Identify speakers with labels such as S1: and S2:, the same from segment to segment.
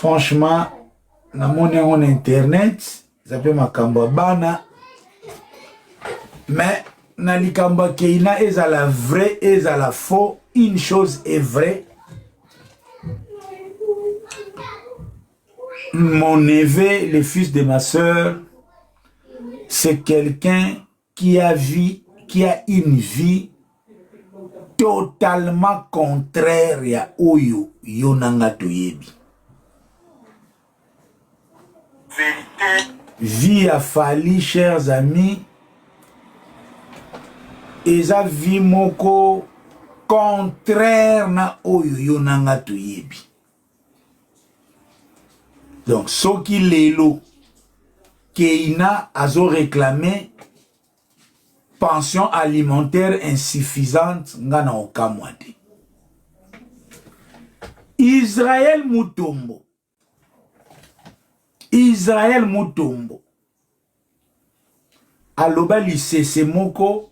S1: Franchement, na moni en internet, ça peut makamba bana. Mais na likamba keina est à la vraie et à la faux. Une chose est vraie. Mon neveu, le fils de ma soeur, c'est quelqu'un qui a une vie totalement contraire à Oyo Yonanga Toyebi. Vie a fallu, chers amis, et sa vie moko contraire na Oyo Yonanga Toyebi. Donc, ce qui lelo, Keina a réclamé pension alimentaire insuffisante, ngana okamwade. Israël Mutombo. Aloba lisese moko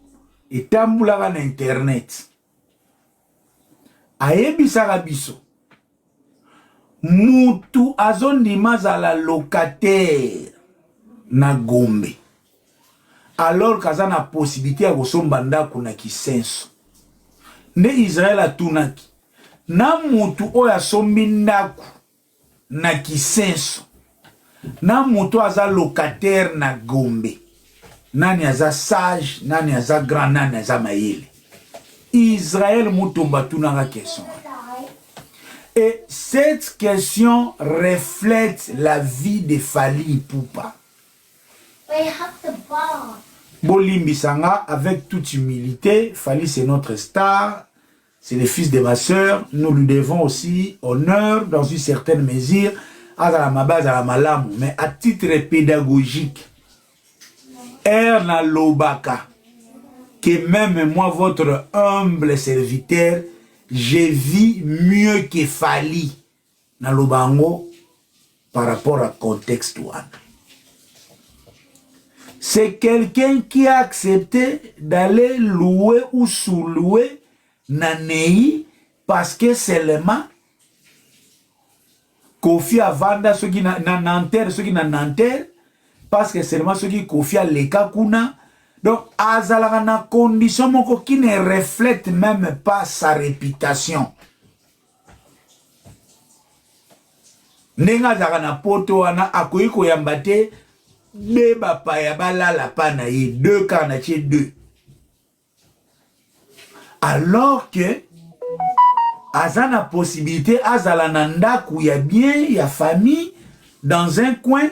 S1: etambulaka na internet. Ayebisaka biso. Mutu azondima zala locataire na Gombe. Alors kaza na possibilité ya kosomba ndako na Kisenso. Nde Israël atunaki. Na mutu oyo asombi ndako na Kisenso. Na mutu aza locataire na Gombe. Nani aza sage, nani aza grand, nani aza mayele. Israël Mutomba tunanga question. Et cette question reflète la vie de Fally Ipupa. Bolimbisanga, avec toute humilité, Fally c'est notre star, c'est le fils de ma soeur, nous lui devons aussi honneur dans une certaine mesure, à la base à la malamu, mais à titre pédagogique, Erna Lobaka, que même moi, votre humble serviteur, je vis mieux que Fally na Lobango par rapport à contexte one. C'est quelqu'un qui a accepté d'aller louer ou sous-louer Nanei parce que seulement Kofi a vanda ceux qui na Nanterre, ceux qui na Nanterre, parce que seulement ceux qui Kofi a leka kuna. Donc, azalaka na condition moko qui ne reflète même pas sa réputation. Nenga zaka na poto wana akoyi koyambate de bapaya balala pana ye deux kanache deux. Alors que azana possibilité azala nanda kuya bien ya famille dans un coin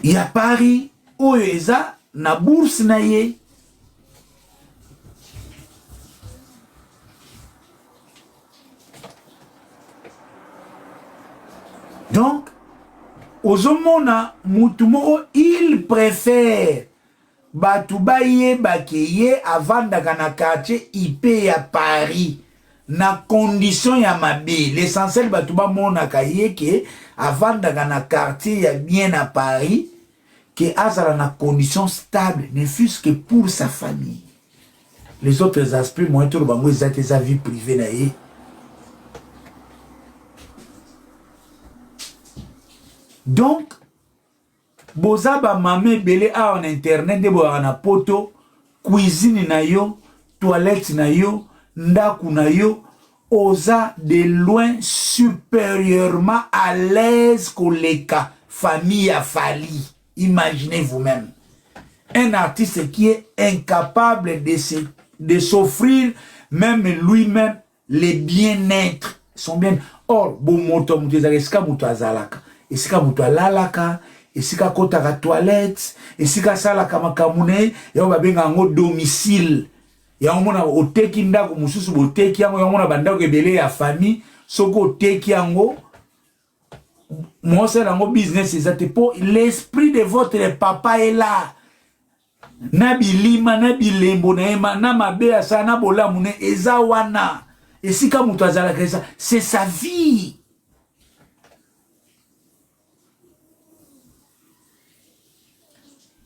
S1: ya Paris. Oyo eza na bourse na ye. Donc, ozomona mutumoko il préfère batubaye bakeye avandaka na quartier IP ya Paris na condition ya mabe. L'essentiel batuba mona kaye ke avandaka na quartier ya bien à Paris. Que Azala na condition stable, ne fût-ce que pour sa famille. Les autres aspects, moi, tout le bango, ils ont sa vie privée naïe. Donc, bozaba mamé belé a en internet de boana poto, cuisine na yo, toilette na yo, ndaku na yo, osa de loin supérieurement à l'aise koleka famille a Fally. Imaginez vous-même un artiste qui est incapable de s'offrir même lui-même les bien-être, son bien. Or, bon moto muteza esika muto azalaka, esika muto alalaka, esika kotaka toilette, esika salaka makamune, ya babenga ngo domicile. Ya omona oteki ndako mususu boteki yango, ya omona bandako ebele ya famille, soko oteki yango. Moi, c'est dans mon business, c'est pour l'esprit de votre papa est là. Nabi lima, nabi lembo, na mabea sa, na bola mune, eza wana. Et si comme tu as c'est sa vie.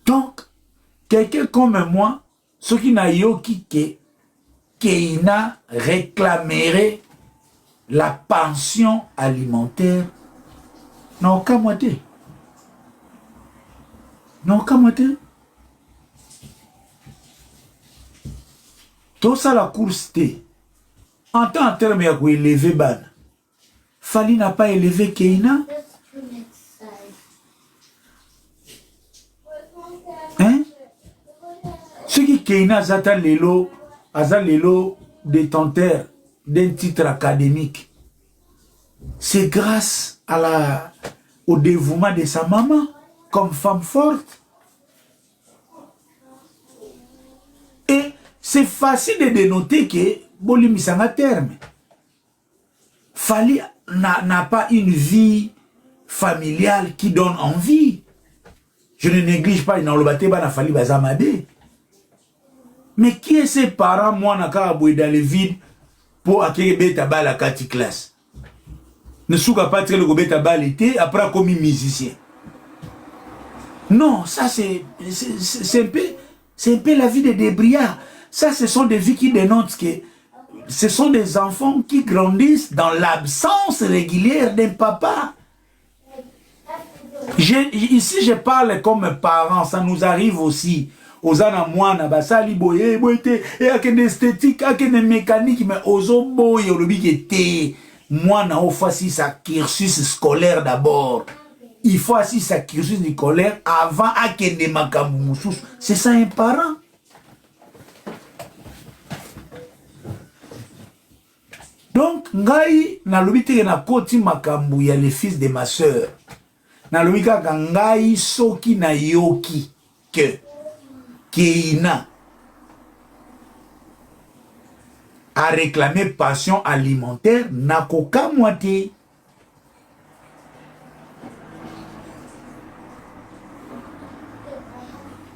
S1: Donc, quelqu'un comme moi, ce qui n'a yoki keina réclamerait la pension alimentaire n'a aucun moitié. N'a aucun moitié. Tout ça, la course, en tant que terme, il y a élevé ban. Fali n'a pas élevé Keina. Hein? Ce qui Keina Zata Lelo, Azalelo, détenteur d'un titre académique, c'est grâce à au dévouement de sa maman comme femme forte. Et c'est facile de dénoter que Bolimi Sanga terme. Fali n'a pas une vie familiale qui donne envie. Je ne néglige pas dans le bâtiment na Fali Bazamade. Mais qui est ses parents, moi, n'a boué dans le vide pour acquérir bêta bal à 4 classes? Ne souka pas très le bêta bal était après comme musicien. Non, ça c'est un peu la vie des débrouillards. Ça, ce sont des vies qui dénotent que ce sont des enfants qui grandissent dans l'absence régulière d'un papa. Ici, je parle comme parents, ça nous arrive aussi. Aux anamoana, basali boye, boye, et à une esthétique, à une mécanique, mais aux boye, au lobby qui était, moi, na ofasi sa cursus scolaire d'abord. Il faut assis sa cursus scolaire avant à qu'il ne m'accabousse. C'est ça un parent. Donc, ngai, na lobby te na koti makambu, il y a le fils de ma soeur. Na lobby ka ngai soki na yoki que Keina a réclamé pension alimentaire na koka moitié.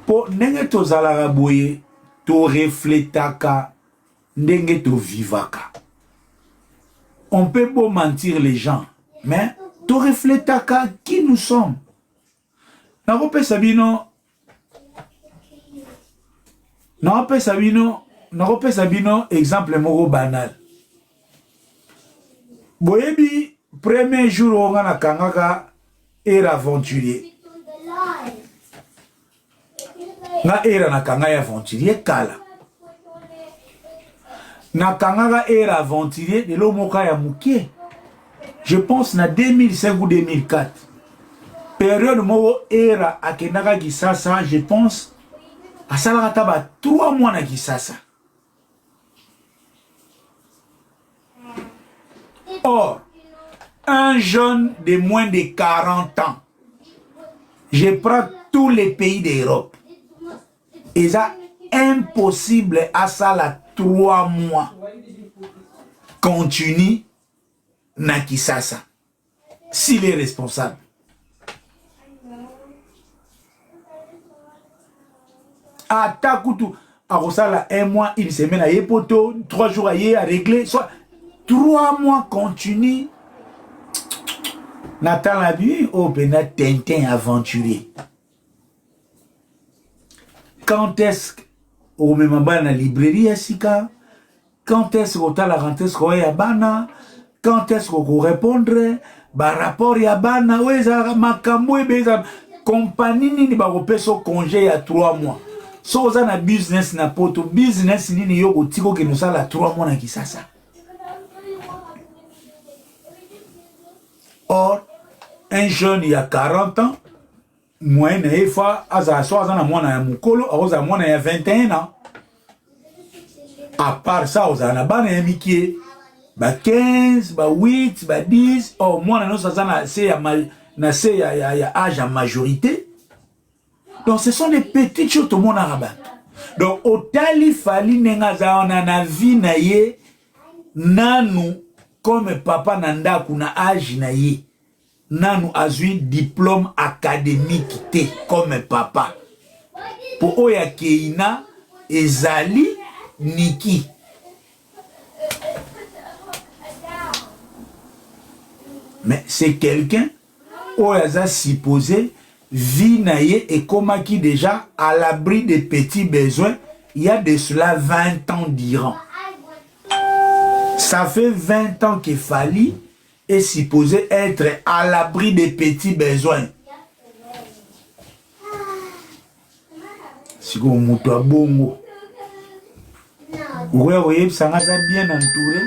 S1: Pour ndenge tozalaka boye to reflétaka ndenge to vivaka. On peut beau mentir les gens, mais to reflétaka qui nous sommes. Nakope Sabino exemple moko banal. Boyebi premier jour on a kangaka era aventurier. Na era na kanga aventurier kala. Na kangaka era aventurier de lo moka ya mukie. Je pense na 2005 ou 2004. Période moko era akenaka Kisasa, je pense à Salarata 3 mois na Kisasa. Or, un jeune de moins de 40 ans, je prends tous les pays d'Europe, et ça impossible à ça la 3 mois. Continue na Kisasa, s'il est responsable. Atakutu arosala 1 mois, 1 semaine à Yepoto, 3 jours à régler, soit 3 mois continue. Nathan la vie au Bénin Tintin aventurier. Quand est-ce au même dans la librairie Sika? Quand est-ce qu'on a la rentrée scolaire Bana? Quand est-ce qu'on répondre? Par rapport à Bana, ouais, ça makambo et beza compagnie ni ba repeso congé à 3 mois. So oza na business na poto business nini yo kotiko ke nosala 3 mois na Kisasa. Or un jeune il y a 40 ans moyenne une fois aza so aza na mwana ya mukolo aza mwana ya 21 ans. À part ça oza na bana ya mikie ba 15 ba 8 ba 10 or mwana no sa na se ya na se ya âge à majorité. Donc ce sont des petites choses tout le monde a rabat. Donc au tali fali nenga za on a vie na ye nanu comme papa nanda kuna âge na ye nanu azui diplôme académique te comme papa. Pour oya Keina ezali niki. Mais c'est quelqu'un oya supposé vie naïe et comme qui déjà à l'abri des petits besoins il y a de cela 20 ans d'Iran. Ça fait 20 ans que Fally est supposé être à l'abri des petits besoins. Si vous moutez à bongo, vous voyez, ça va bien entouré.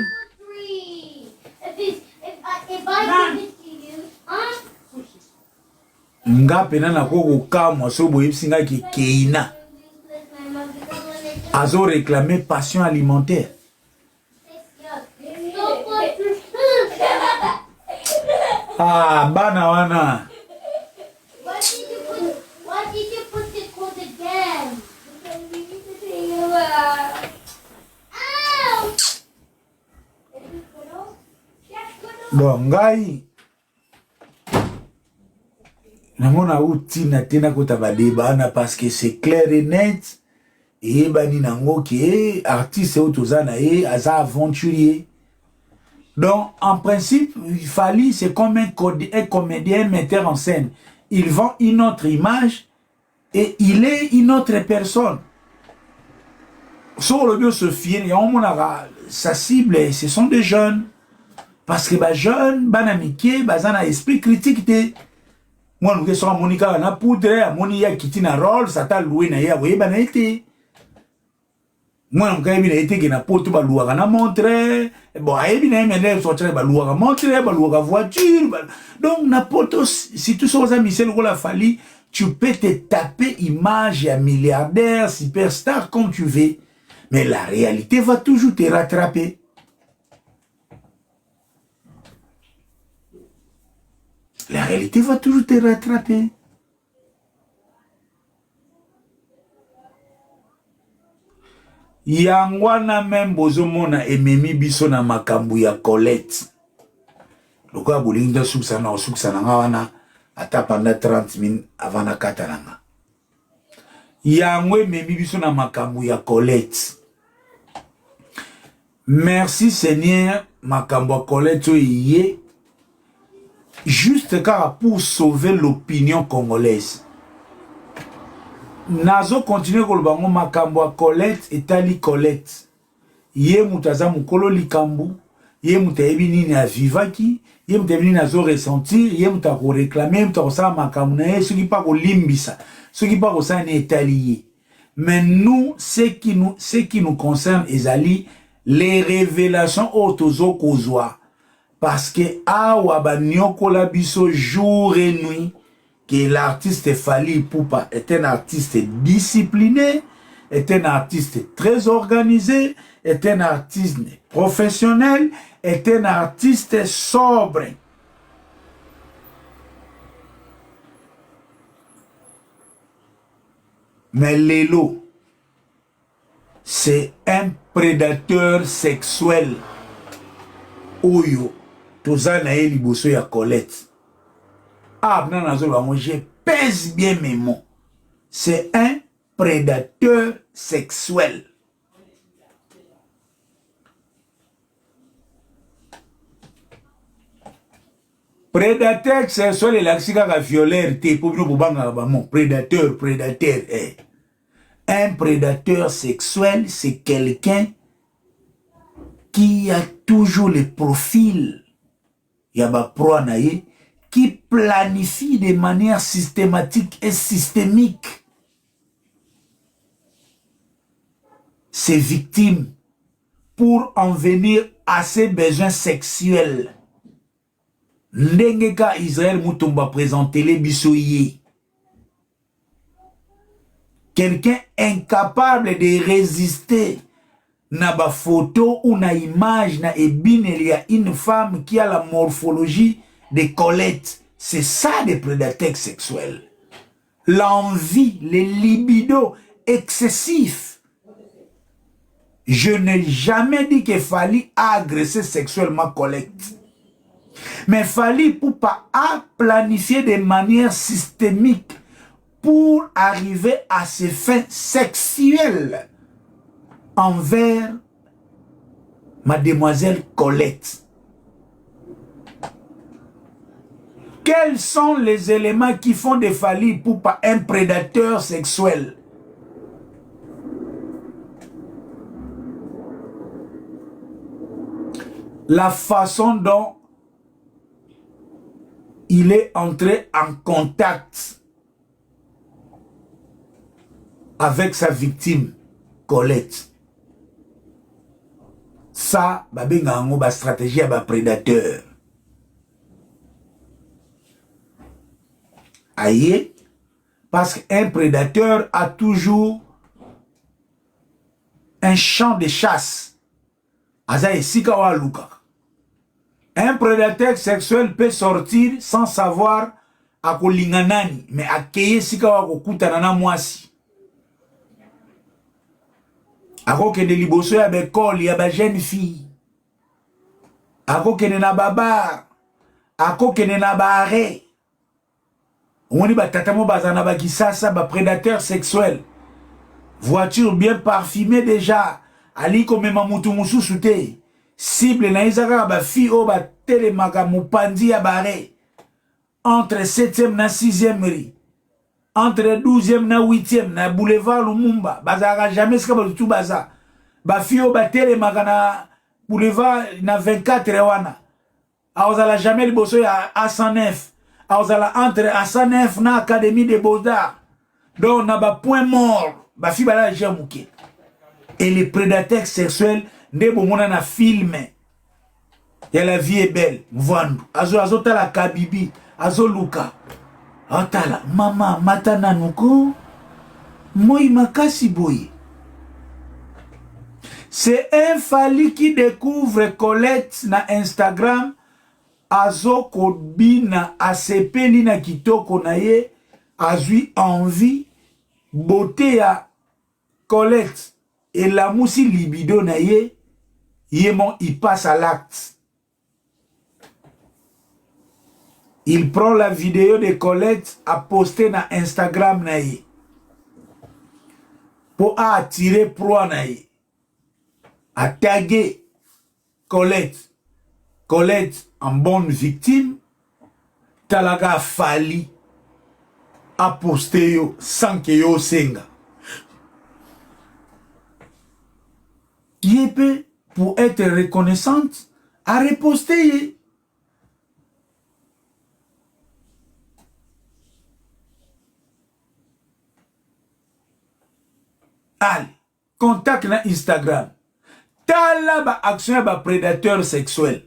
S1: Nga pena na koko kamwa so boye singa ki keina. Azo réclamer passion alimentaire. Ah, bana wana.
S2: Why did you put the code again?
S1: Bon, ngai namona utina tena kota badebana parce que c'est clair et net et bani nango ki artiste autozana et aza aventurier. Donc en principe Fally c'est comme un comédien, un metteur en scène. Il vend une autre image et il est une autre personne. Sur le bio se fier, sa cible ce sont des jeunes parce que les jeunes banamike bazana esprit critique te. Moi nous sommes Monica na poudre, Monia qui na rôle, ça t'a loué na ya oui banete. Moi nous quand il a été que na pote ba louaka na montre, bon il na même sortir ba louaka montre, ba louaka voiture. Donc na pote si tu sors à Michel Rola Fally, tu peux te taper image à milliardaire, superstar comme tu veux, mais la réalité va toujours te rattraper. La réalité va toujours te rattraper. Yangwana même bozomona ememi biso na makambu ya Colette. Lokola bolinda suksana wana ata pendant 30 minutes avant na katananga. Yangwe ememi biso na makambu ya Colette. Merci Seigneur, makambu ya Colette oye. Juste car pour sauver l'opinion congolaise. Nazo continue kolobango makambo a Colette etali Colette. Ye mutaza mukolo likambu, ye mutayebi nini avivaki, ye mutayebi nini azo ressentir, ye mutako réclamer, mutako sa makambo na ye, soki pa ko limbisa, soki pa ko sa ne etali ye. Mais nous, ce qui nous concerne ezali les révélations autozo kozwa. Parce que awa banyokola biso jour et nuit que l'artiste Fally Ipupa est un artiste discipliné, est un artiste très organisé, est un artiste professionnel, est un artiste sobre. Mais Lelo, c'est un prédateur sexuel. Oyo. Tozana e liboso ya Colette. Ah, je pèse bien mes mots. C'est un prédateur sexuel. Prédateur sexuel et l'axica violeur, t'es pour nous prédateur, eh. Un prédateur sexuel, c'est quelqu'un qui a toujours le profil Yaba Proanaye, qui planifie de manière systématique et systémique ses victimes pour en venir à ses besoins sexuels. Ndengeka Israël Moutomba présenter les bisoyés. Quelqu'un incapable de résister na ba photo ou na image na ebine il y a une femme qui a la morphologie de Colette. C'est ça des prédateurs sexuels. L'envie, les libido excessifs. Je n'ai jamais dit que Fally a agressé sexuellement Colette. Mais Fally Ipupa a planifié de manière systémique pour arriver à ses fins sexuelles envers mademoiselle Colette. Quels sont les éléments qui font de Fally Ipupa un prédateur sexuel? la façon dont il est entré en contact avec sa victime, Colette. Ça, ba stratégie à prédateur. Aïe, parce qu'un prédateur a toujours un champ de chasse. Un prédateur sexuel peut sortir sans savoir à kolinganani, mais à keye sikawa kokutanana mwasi. Ako kende liboso ya bekol ya ba jeune fille. Ako kende na babar. Ako kende na bare. On dit batatamo bazana ba kisasa ba prédateur sexuel. Voiture bien parfumée déjà. Ali comme mamutu mususu te. Cible na izaka ba fille o ba telemaka mupandi ya bare. Entre 7e na 6e ri. Entre 12e na 8e na boulevard Lumumba. Bazara jamais ce que ba tout baza. Ba fille o ba telemaka na boulevard na 24 wana. Aozala jamais liboso ya A109. Aozala entre A109 na Académie des Beaux-Arts. Donc na ba point mort. Ba fille ba la jamouke. Et les prédateurs sexuels ne bomona na film. Et la vie est belle. Mvandu. Azo tala kabibi. Azo luka. Atala. Mama matana nuko. Moi makasi boye. C'est un Fali qui découvre Colette na Instagram. Azo kodbina asepeli na kitoko na ye. Azui envie. Beauté ya Colette. Et la moussi libido na ye, il passe à l'acte. Il prend la vidéo de Colette à poster na Instagram na ye. Pour attirer proie na ye. À taguer Colette. Colette en bonne victime. Talaga Fali à poster yo sans que yo senga. Qui peut, pour être reconnaissante, à reposter. Allez, contact na Instagram. Tala ba action ba prédateur sexuel.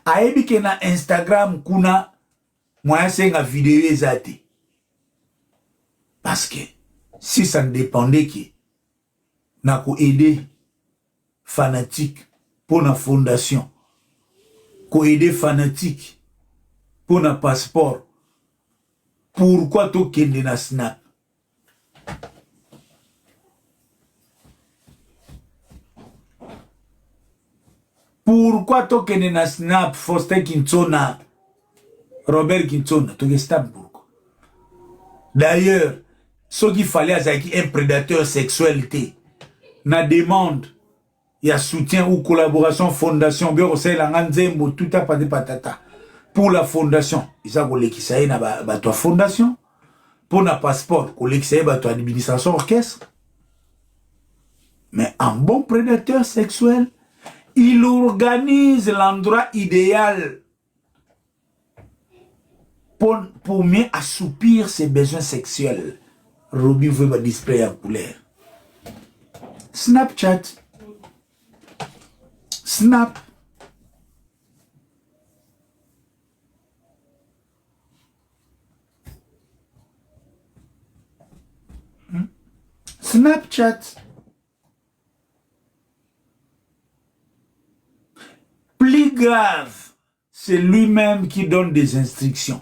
S1: Aebi ke na Instagram kuna moyen senga vidéo ezate. Parce que si ça ne dépendait que na ko aider fanatique pour la fondation, ko aider fanatique pour la passeport. Pourquoi to kende na snap? Pourquoi to kende na snap Faustin Kintsona, Robert Kintsona, to gestam pourquoi? D'ailleurs, ce qu'il fallait à un prédateur sexualité, na demande il y a soutien ou collaboration fondation bien conseil la nganzembo tout à pas de patata pour la fondation ils a collé qui ça na ba toi fondation pour na passeport collé qui ça ba toi administration orchestre. Mais un bon prédateur sexuel il organise l'endroit idéal pour mieux assoupir ses besoins sexuels. Robbie veut me display en couleur. Snapchat. Snap. Snapchat. Plus grave, c'est lui-même qui donne des instructions.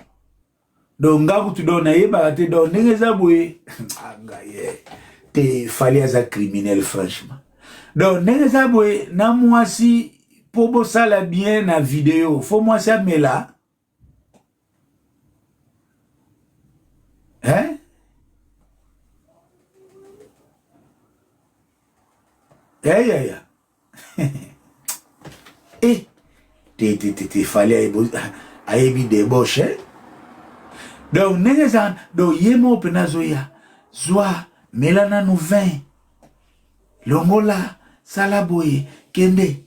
S1: Donc, tu donnes te donne des aboués. Te fallait à criminel, franchement. Donc, les aboués, na moi si, pour ça la bien la vidéo, faut moi ça mais là. Hein? Eh, te fallait à ébi débaucher. Donc, négazan, donc, yemo penazoya, zoa, melana nou vin, longola, salaboye, kende.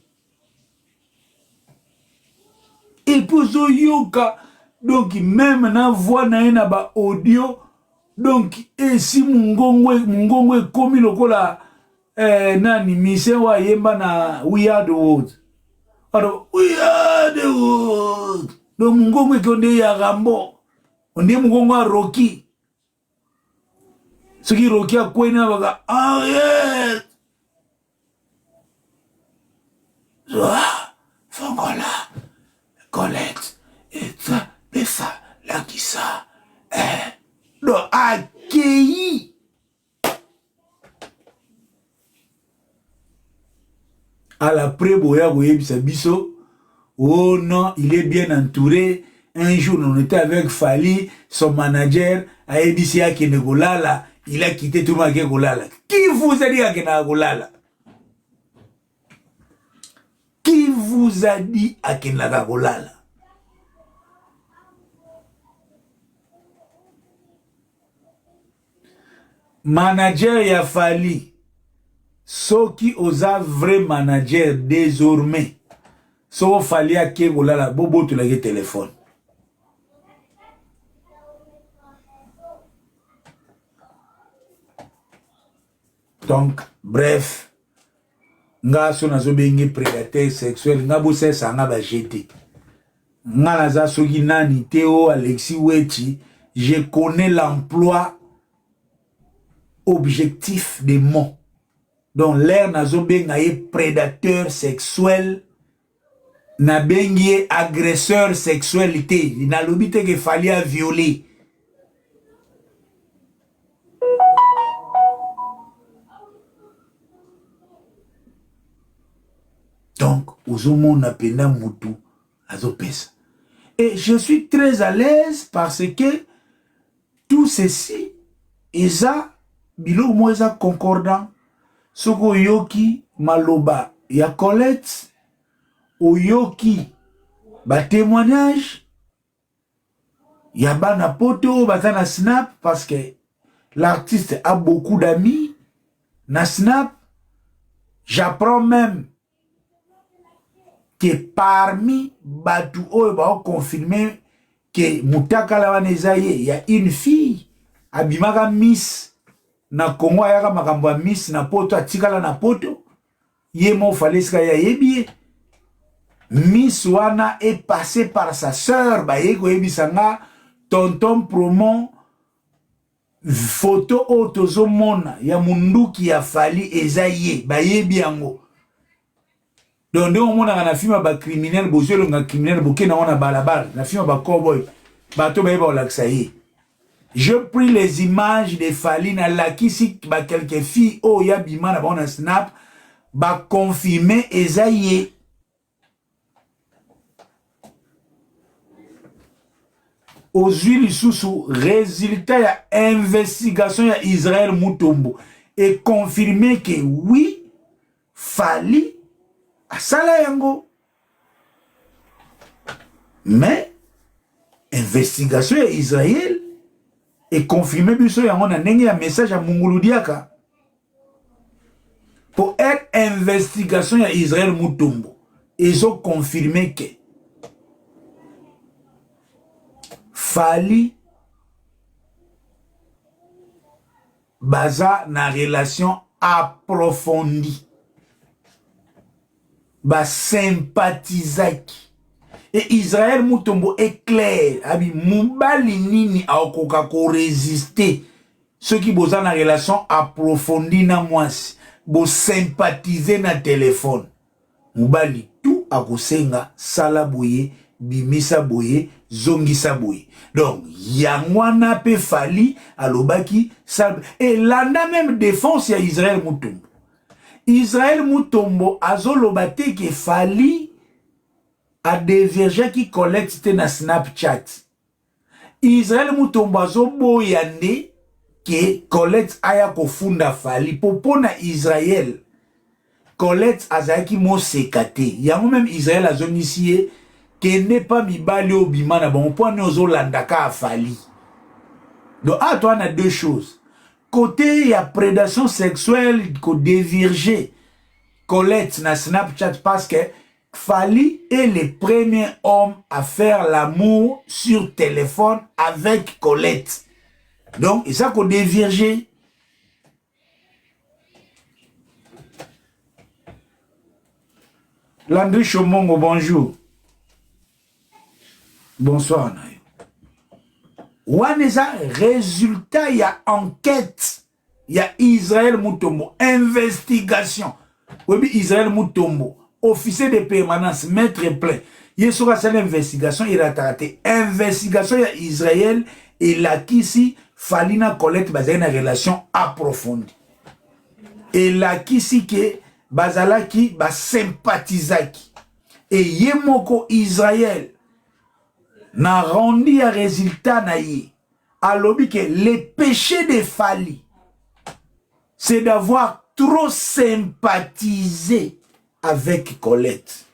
S1: et puis yoka donc même na voix na ena ba audio donc et si mungongwe komi lokola nani mise wa yemba na We Are The World alors We Are The World donc mungongwe konde ya Rambo onde mungongwa Rocky ce qui Rocky a kwena baka yes Fongola Colette et ça Bessa la qui ça donc accueilli à la préboya biso oh non il est bien entouré. Un jour on était avec Fali son manager a ebisi yake ne golala il a quitté tout le monde qui golala. Qui vous a dit yake na golala? Qui vous a dit yake na golala? Manager ya Fali soki oza vrai manager désormais so Fali ake golala bobo to la téléphone. Donc bref nga so nazo bengi prédateur sexuel nga bo sesa nga ba jeté nga naza soki nani Théo Alexis Weti je connais l'emploi objectif des mots. Donc l'air nazo benga ye prédateur sexuel na bengi agresseur sexualité na lobité que fallait à violer. Donc aux hommes na pena mutu azopesa. Et je suis très à l'aise parce que tout ceci eza bilo moza concordant. Soko yoki maloba ya Colette oyoki ba témoignage ya bana poto batana snap parce que l'artiste a beaucoup d'amis na snap. J'apprends même que parmi batu oyo ba confirmer que mutakala wanezaye il y a une fille abimaka Miss na Congo ayaka makambo ya Miss na poto atikala na poto ye mo fallait ska ya yebi Miss wana est passé par sa sœur ba yeko yebisanga tonton promo photo otozo mona ya munduki ya Fali ezaye ba yebi yango. Donc on mona na film ba criminel bozelo nga criminel boke na wana balabala na film ba cowboy bato ba yeba olaksaye. Je pris les images de Fali na lakisi ba quelques filles oh ya bima na bona snap ba confirmer ezaye. Aux huiles sous résultat ya investigation ya Israël Mutombo et confirmé que oui Fali asala yango. Mais investigation ya Israël et confirmé biso yango na ndenge ya message ya Munguludiaka pour être investigation ya Israël Mutombo ils ont confirmé que Fali baza na relation approfondie ba sympathisaki et Israël Mutombo est clair abi mubali nini aokoka ko résister ceux qui boza na relation approfondie na mwasi bo sympathiser na téléphone mubali tout akosenga sala boye bimisa boye zongisa boye. Donc yangwana pe Fali alobaki sal et landa même défense ya Israël Mutombo. Israël Mutombo azolobate ke Fali a divergé qui collecte na Snapchat. Israël Mutombo azoboyande ke collecte aya kofunda Fali popona Israël collecte azaki mo sekate. Yango même Israël azonisiye que n'est pas mibali au bimana bon point nous landaka a Fali. Donc à toi on a deux choses. Côté il y a prédation sexuelle ko dévirger Colette na Snapchat parce que Fally est le premier homme à faire l'amour sur téléphone avec Colette. Donc, il s'est dévirgé. Landry Chomongo, bonjour. Bonsoir, Nayo. Waneza, résultat, il y a enquête. Il y a Israël Mutombo. Investigation. Oui, Israël Mutombo. Officier de permanence, maître plein. Il y a sur cette investigation, il a traité. Investigation, il y a Israël et la Kisi, Falina Colette, basée une relation approfondie. Et la Kisi, que Bazala qui ba sympathisaki. Et Yemoko Israël n'a rendu un résultat naïe. Alors que le péché de Fally, c'est d'avoir trop sympathisé avec Colette.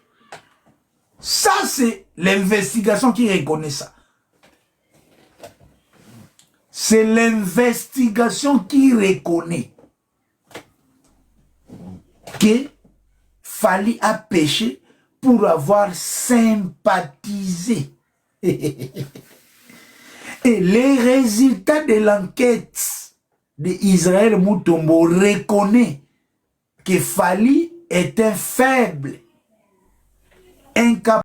S1: Ça, c'est l'investigation qui reconnaît ça. C'est l'investigation qui reconnaît que Fally a péché pour avoir sympathisé. Et les résultats de l'enquête d'Israël Mutombo reconnaît que Fally est un faible, incapable.